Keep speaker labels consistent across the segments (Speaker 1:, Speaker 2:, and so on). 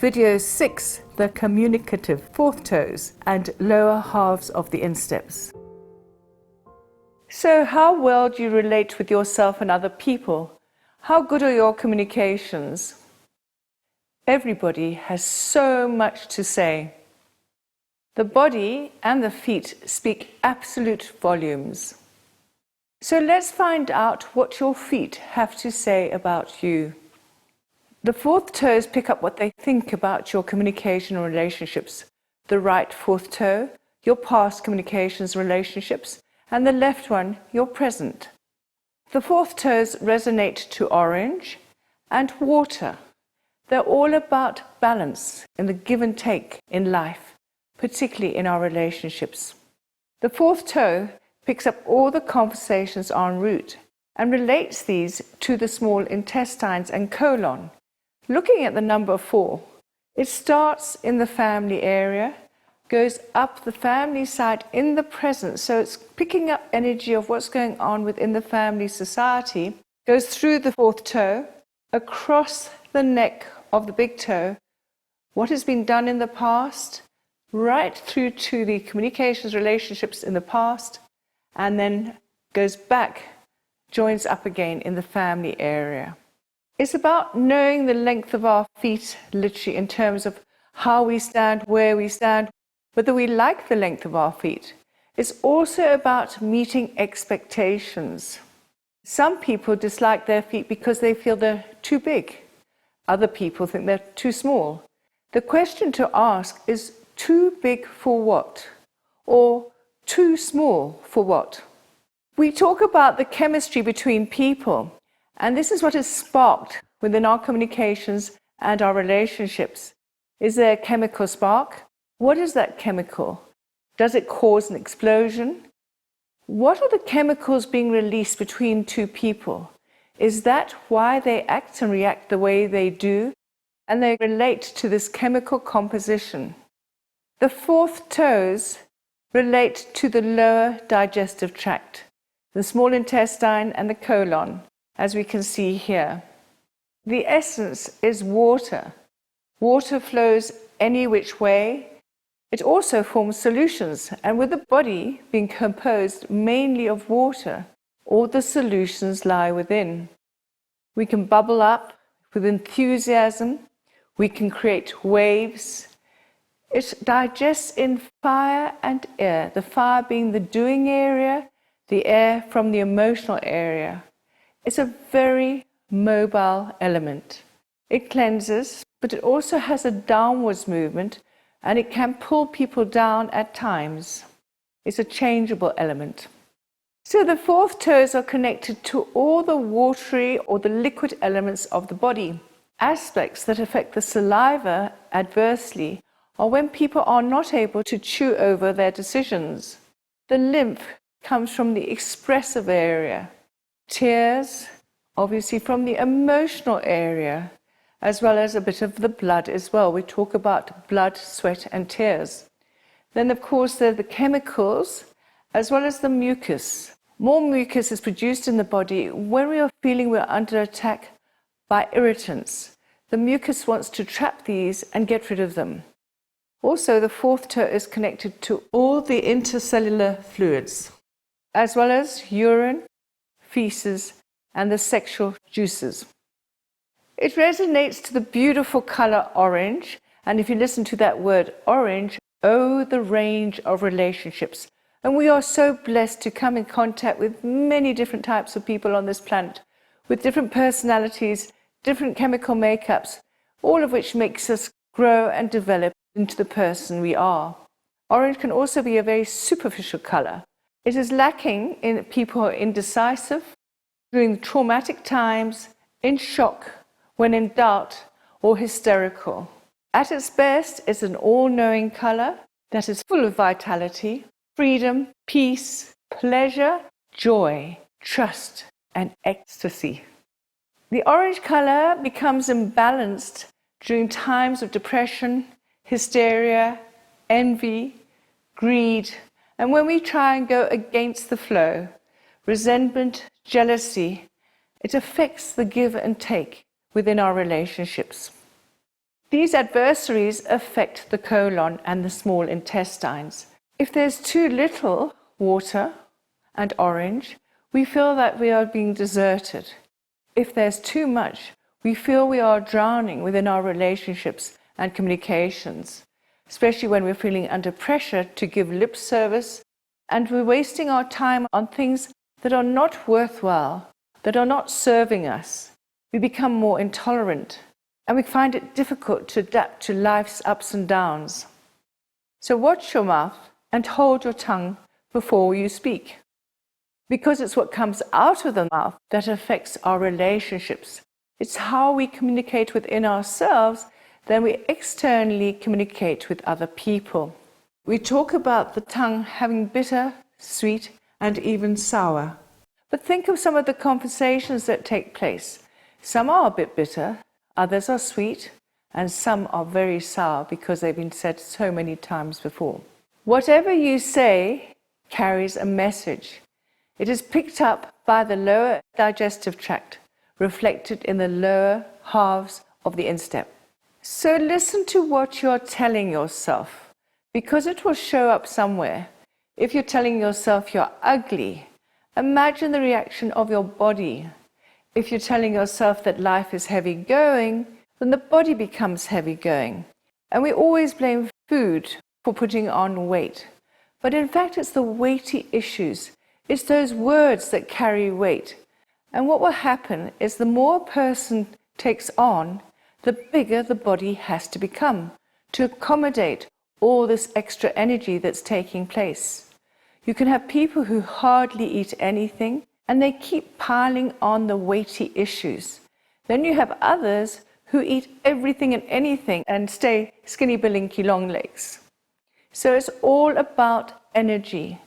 Speaker 1: Video 6, the communicative fourth toes and lower halves of the insteps. So how well do you relate with yourself and other people? How good are your communications? Everybody has so much to say. The body and the feet speak absolute volumes. So let's find out what your feet have to say about you. The fourth toes pick up what they think about your communication and relationships. The right fourth toe, your past communications and relationships, and the left one, your present. The fourth toes resonate to orange and water. They're all about balance in the give and take in life, particularly in our relationships. The fourth toe picks up all the conversations en route and relates these to the small intestines and colon. Looking at the number 4, it starts in the family area, goes up the family side in the present, so it's picking up energy of what's going on within the family society, goes through the fourth toe, across the neck of the big toe, what has been done in the past, right through to the communications relationships in the past, and then goes back, joins up again in the family area. It's about knowing the length of our feet, literally in terms of how we stand, where we stand, whether we like the length of our feet. It's also about meeting expectations. Some people dislike their feet because they feel they're too big. Other people think they're too small. The question to ask is, too big for what? Or too small for what? We talk about the chemistry between people. And this is what is sparked within our communications and our relationships. Is there a chemical spark? What is that chemical? Does it cause an explosion? What are the chemicals being released between two people? Is that why they act and react the way they do? And they relate to this chemical composition. The fourth toes relate to the lower digestive tract, the small intestine and the colon, as we can see here. The essence is water. Water flows any which way. It also forms solutions, and with the body being composed mainly of water, all the solutions lie within. We can bubble up with enthusiasm. We can create waves. It digests in fire and air, the fire being the doing area, the air from the emotional area. It's a very mobile element. It cleanses, but it also has a downwards movement, and it can pull people down at times. It's a changeable element. So the fourth toes are connected to all the watery or the liquid elements of the body. Aspects that affect the saliva adversely are when people are not able to chew over their decisions. The lymph comes from the expressive area. Tears, obviously from the emotional area, as well as a bit of the blood as well. We talk about blood, sweat and tears. Then of course there are the chemicals as well as the mucus. More mucus is produced in the body when we are feeling we're under attack by irritants. The mucus wants to trap these and get rid of them. Also, the fourth toe is connected to all the intercellular fluids, as well as urine, feces, and the sexual juices. It resonates to the beautiful color orange, and if you listen to that word orange, oh, the range of relationships. And we are so blessed to come in contact with many different types of people on this planet, with different personalities, different chemical makeups, all of which makes us grow and develop into the person we are. Orange can also be a very superficial color. It is lacking in people who are indecisive, during traumatic times, in shock, when in doubt, or hysterical. At its best, it's an all-knowing color that is full of vitality, freedom, peace, pleasure, joy, trust, and ecstasy. The orange color becomes imbalanced during times of depression, hysteria, envy, greed, and when we try and go against the flow, resentment, jealousy, it affects the give and take within our relationships. These adversaries affect the colon and the small intestines. If there's too little water and orange, we feel that we are being deserted. If there's too much, we feel we are drowning within our relationships and communications, especially when we're feeling under pressure to give lip service and we're wasting our time on things that are not worthwhile, that are not serving us. We become more intolerant and we find it difficult to adapt to life's ups and downs. So watch your mouth and hold your tongue before you speak, because it's what comes out of the mouth that affects our relationships. It's how we communicate within ourselves, then we externally communicate with other people. We talk about the tongue having bitter, sweet, and even sour. But think of some of the conversations that take place. Some are a bit bitter, others are sweet, and some are very sour because they've been said so many times before. Whatever you say carries a message. It is picked up by the lower digestive tract, reflected in the lower halves of the instep. So listen to what you're telling yourself, because it will show up somewhere. If you're telling yourself you're ugly, imagine the reaction of your body. If you're telling yourself that life is heavy going, then the body becomes heavy going. And we always blame food for putting on weight. But in fact, it's the weighty issues. It's those words that carry weight. And what will happen is the more a person takes on, the bigger the body has to become to accommodate all this extra energy that's taking place. You can have people who hardly eat anything and they keep piling on the weighty issues. Then you have others who eat everything and anything and stay skinny bilinky long legs. So it's all about energy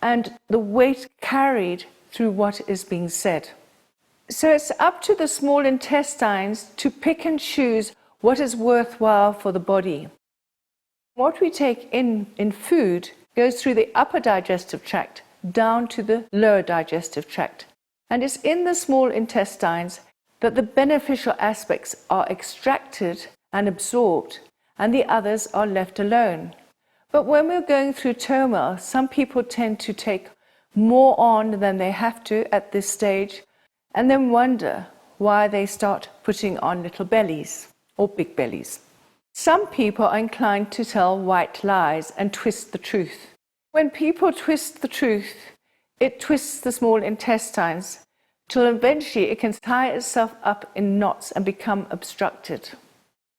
Speaker 1: and the weight carried through what is being said. So it's up to the small intestines to pick and choose what is worthwhile for the body. What we take in food goes through the upper digestive tract down to the lower digestive tract. And it's in the small intestines that the beneficial aspects are extracted and absorbed, and the others are left alone. But when we're going through turmoil, some people tend to take more on than they have to at this stage, and then wonder why they start putting on little bellies or big bellies. Some people are inclined to tell white lies and twist the truth. When people twist the truth, it twists the small intestines till eventually it can tie itself up in knots and become obstructed.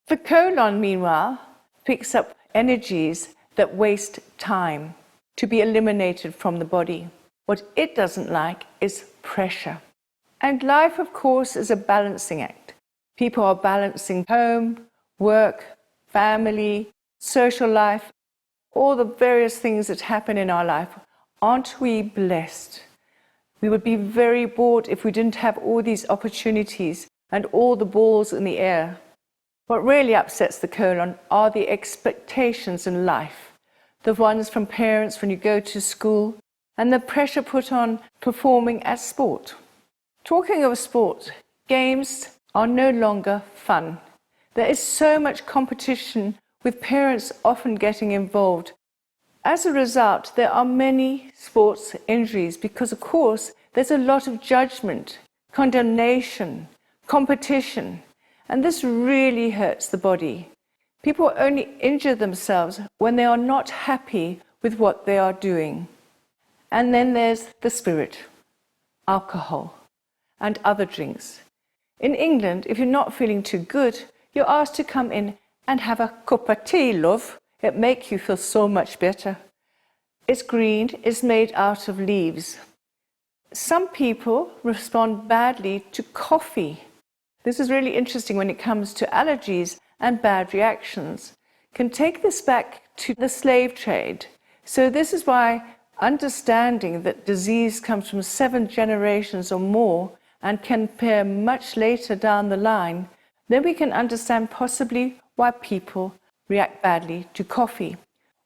Speaker 1: The colon, meanwhile, picks up energies that waste time to be eliminated from the body. What it doesn't like is pressure. And life, of course, is a balancing act. People are balancing home, work, family, social life, all the various things that happen in our life. Aren't we blessed? We would be very bored if we didn't have all these opportunities and all the balls in the air. What really upsets the colon are the expectations in life, the ones from parents when you go to school, and the pressure put on performing at sport. Talking of sport, games are no longer fun. There is so much competition, with parents often getting involved. As a result, there are many sports injuries because, of course, there's a lot of judgment, condemnation, competition, and this really hurts the body. People only injure themselves when they are not happy with what they are doing. And then there's the spirit, alcohol, and other drinks. In England, if you're not feeling too good, you're asked to come in and have a cup of tea, love. It makes you feel so much better. It's green, it's made out of leaves. Some people respond badly to coffee. This is really interesting when it comes to allergies and bad reactions. Can take this back to the slave trade. So this is why understanding that disease comes from 7 generations or more and can appear much later down the line, then we can understand possibly why people react badly to coffee.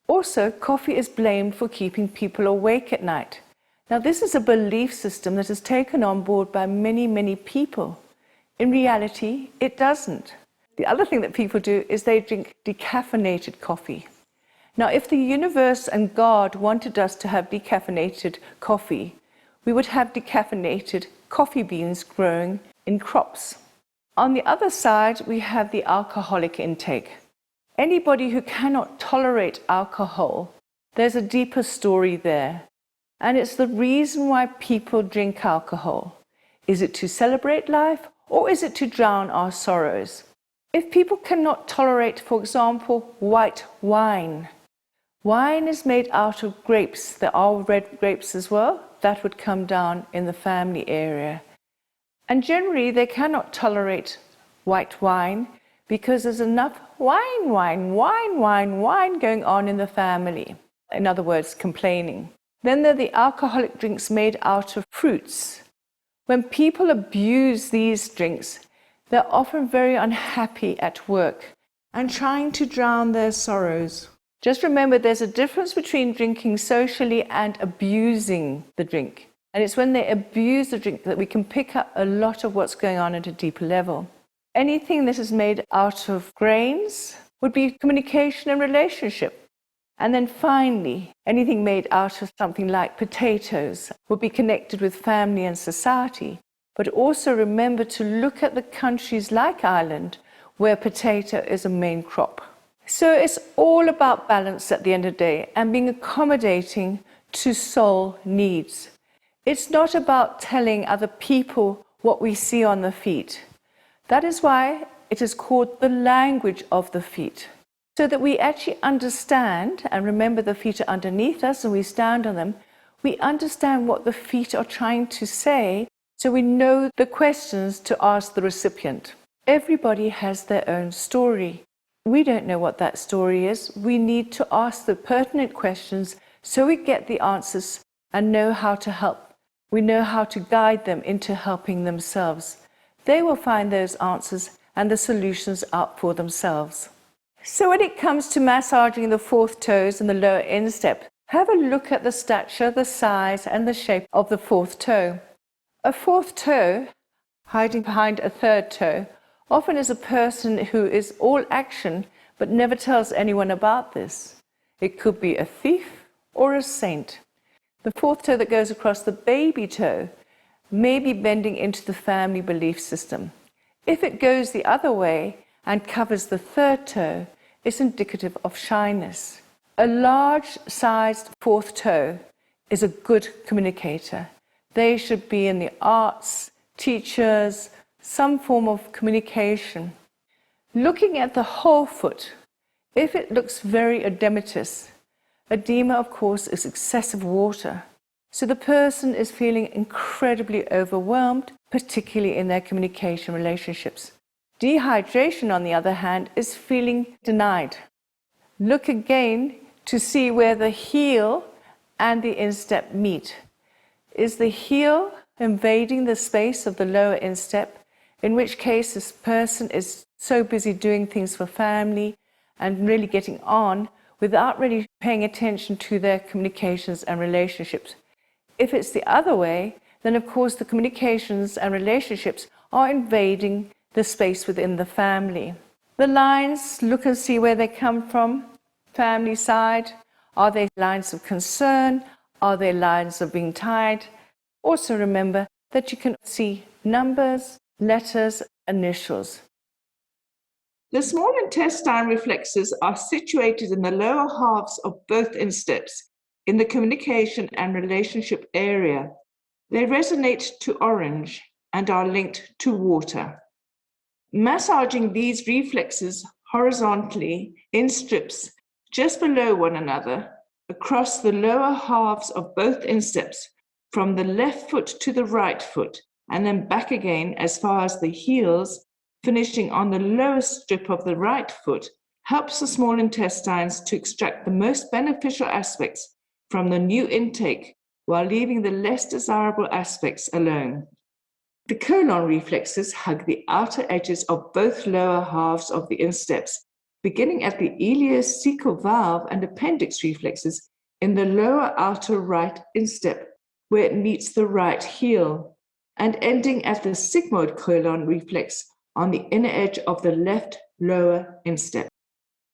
Speaker 1: Also, coffee is blamed for keeping people awake at night. Now, this is a belief system that is taken on board by many, many people. In reality, it doesn't. The other thing that people do is they drink decaffeinated coffee. Now, if the universe and God wanted us to have decaffeinated coffee, we would have decaffeinated coffee beans growing in crops. On the other side, we have the alcoholic intake. Anybody who cannot tolerate alcohol, there's a deeper story there. And it's the reason why people drink alcohol. Is it to celebrate life, or is it to drown our sorrows? If people cannot tolerate, for example, white wine, wine is made out of grapes. There are red grapes as well. That would come down in the family area. And generally, they cannot tolerate white wine because there's enough wine going on in the family. In other words, complaining. Then there are the alcoholic drinks made out of fruits. When people abuse these drinks, they're often very unhappy at work and trying to drown their sorrows. Just remember, there's a difference between drinking socially and abusing the drink. And it's when they abuse the drink that we can pick up a lot of what's going on at a deeper level. Anything that is made out of grains would be communication and relationship. And then finally, anything made out of something like potatoes would be connected with family and society. But also remember to look at the countries like Ireland, where potato is a main crop. So it's all about balance at the end of the day and being accommodating to soul needs. It's not about telling other people what we see on the feet. That is why it is called the language of the feet. So that we actually understand, and remember the feet are underneath us and we stand on them, we understand what the feet are trying to say, so we know the questions to ask the recipient. Everybody has their own story. We don't know what that story is. We need to ask the pertinent questions so we get the answers and know how to help. We know how to guide them into helping themselves. They will find those answers and the solutions out for themselves. So when it comes to massaging the fourth toes and the lower instep, have a look at the stature, the size and the shape of the fourth toe. A fourth toe, hiding behind a third toe, often is a person who is all action but never tells anyone about this. It could be a thief or a saint. The fourth toe that goes across the baby toe may be bending into the family belief system. If it goes the other way and covers the third toe, it's indicative of shyness. A large-sized fourth toe is a good communicator. They should be in the arts, teachers, some form of communication. Looking at the whole foot, if it looks very edematous, edema, of course, is excessive water. So the person is feeling incredibly overwhelmed, particularly in their communication relationships. Dehydration, on the other hand, is feeling denied. Look again to see where the heel and the instep meet. Is the heel invading the space of the lower instep, in which case this person is so busy doing things for family and really getting on without really paying attention to their communications and relationships. If it's the other way, then of course the communications and relationships are invading the space within the family. The lines, look and see where they come from. Family side, are they lines of concern? Are they lines of being tied? Also remember that you can see numbers, letters, initials.
Speaker 2: The small intestine reflexes are situated in the lower halves of both insteps in the communication and relationship area. They resonate to orange and are linked to water. Massaging these reflexes horizontally in strips just below one another across the lower halves of both insteps from the left foot to the right foot and then back again as far as the heels, finishing on the lowest strip of the right foot, helps the small intestines to extract the most beneficial aspects from the new intake while leaving the less desirable aspects alone. The colon reflexes hug the outer edges of both lower halves of the insteps, beginning at the ileocecal valve and appendix reflexes in the lower outer right instep, where it meets the right heel, and ending at the sigmoid colon reflex on the inner edge of the left lower instep.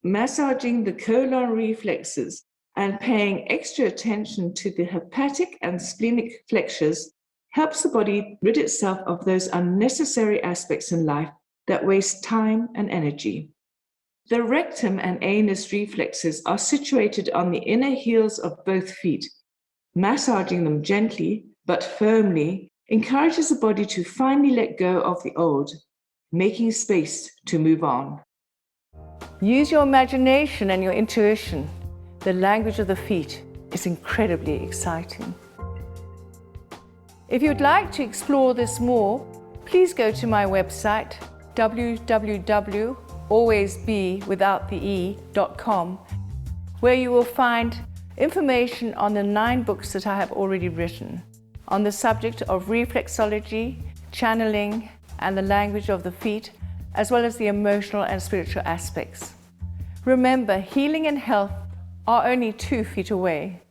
Speaker 2: Massaging the colon reflexes and paying extra attention to the hepatic and splenic flexures helps the body rid itself of those unnecessary aspects in life that waste time and energy. The rectum and anus reflexes are situated on the inner heels of both feet. Massaging them gently but firmly encourages the body to finally let go of the old, making space to move on.
Speaker 1: Use your imagination and your intuition. The language of the feet is incredibly exciting. If you'd like to explore this more, please go to my website www.alwaysbewithoutthee.com, where you will find information on the 9 books that I have already written on the subject of reflexology, channeling, and the language of the feet, as well as the emotional and spiritual aspects. Remember, healing and health are only 2 feet away.